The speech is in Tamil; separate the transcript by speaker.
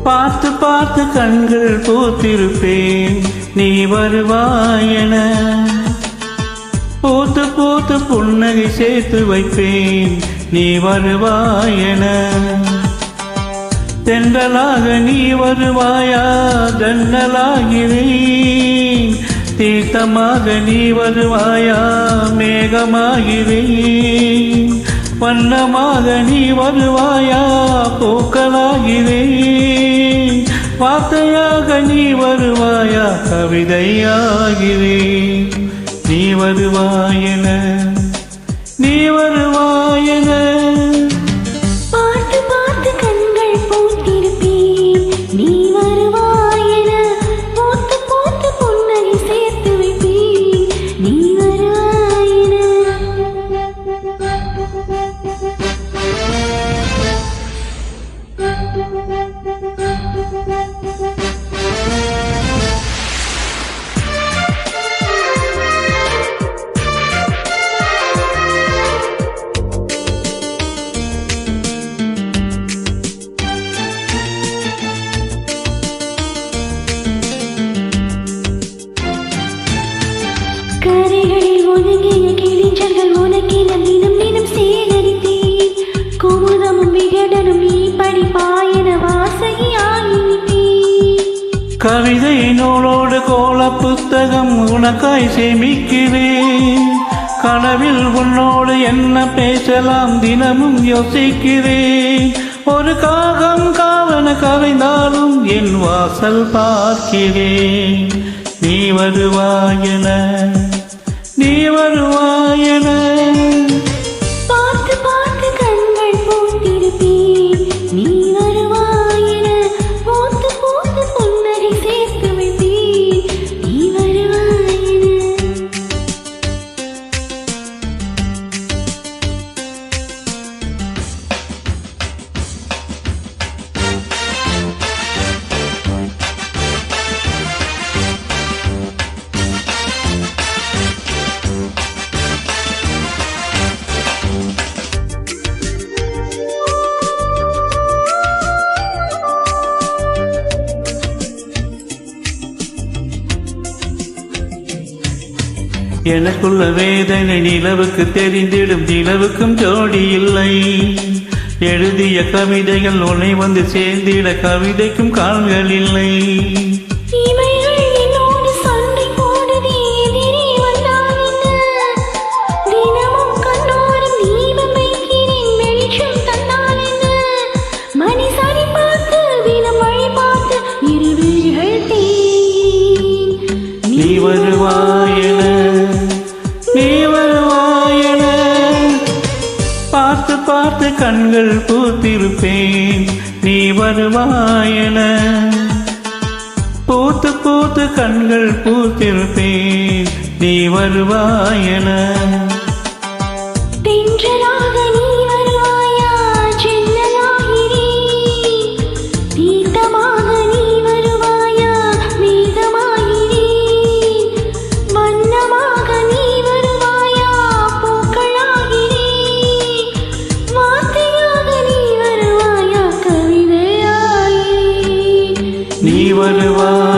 Speaker 1: பார்த்து பார்த்து கண்கள் பூத்திருப்பேன் நீ வருவாயென. பூத்து பூத்து புன்னகை சேர்த்து வைப்பேன் நீ வருவாயென. தென்றலாக நீ வருவாயா ஜன்னலாகிறேன். தீர்த்தமாக நீ வருவாயா மேகமாகிறேன். வண்ணமாக நீ வருவாயா பூக்களாகிறேன். வார்த்தையாக நீ வருவாயா கவிதையாகிறேன். நீ வருவாயென நீ வருவாயென.
Speaker 2: பார்த்து பார்த்து கண்கள் பூத்திருப்பேன் நீ வருவாயென. பூத்து பூத்து புன்னகை சேர்த்து வைப்பேன் நீ வருவாயென. கரைகளில் ஒதுங்கிய கிளிஞ்சல்கள் உனக்கென தினம் தினம் சேகரித்தேன். குமுதமும் விகடனும் நீ படிப்பாயன வாசகியாயிருப்பேன்.
Speaker 1: கவிதை நூலோடு கோல புத்தகம் உனக்காய் சேமிக்கிறேன். கனவில் உன்னோடு என்ன பேசலாம் தினமும் யோசிக்கிறேன். ஒரு காகம் காவன கரைந்தாலும் என் வாசல் பார்க்கிறேன். நீ வருவாயென நீ வருவாயென.
Speaker 2: பார்த்து பார்த்து கண்கள் பூத்திருப்பேன் நீ வருவாயென. பூத்து பூத்து புன்னகை சேர்த்து வைப்பேன் நீ வருவாயென.
Speaker 1: எனக்குள்ள வேதனை நிலவுக்கு தெரிந்திடும். நிலவுக்கும் ஜோடி இல்லை. எழுதிய கவிதைகள் உன்னை வந்து சேர்ந்திட கவிதைக்கும் கால்கள் இல்லை.
Speaker 2: இமைகள் என்னோடு சண்டை போடுதே எதிரே வந்தால் என்ன. தினமும் கண்ணோரம் தீபம் வைக்கிறேன் வெளிச்சம் தந்தால் என்ன. மணி சரி பார்த்து தினம் வழி பார்த்து இரு விழிகள் தேன்.
Speaker 1: நீ வருவாயென நீ வருவாயென. பார்த்து பார்த்து கண்கள் பூத்திருப்பேன் நீ வருவாயென. பூத்து பூத்து கண்கள் பூத்திருப்பேன் நீ வருவாயென.
Speaker 2: தென்றலாக நீ வருவாயா ஜன்னலாகிறேன். தீர்த்தமாக நீ வருவாயா மேகமாகிறேன். வண்ணமாக நீ வருவாயா பூக்களாகிறேன். வார்த்தையாக நீ வருவாயா கவிதையாகிறேன்.
Speaker 1: நீ வருவாய்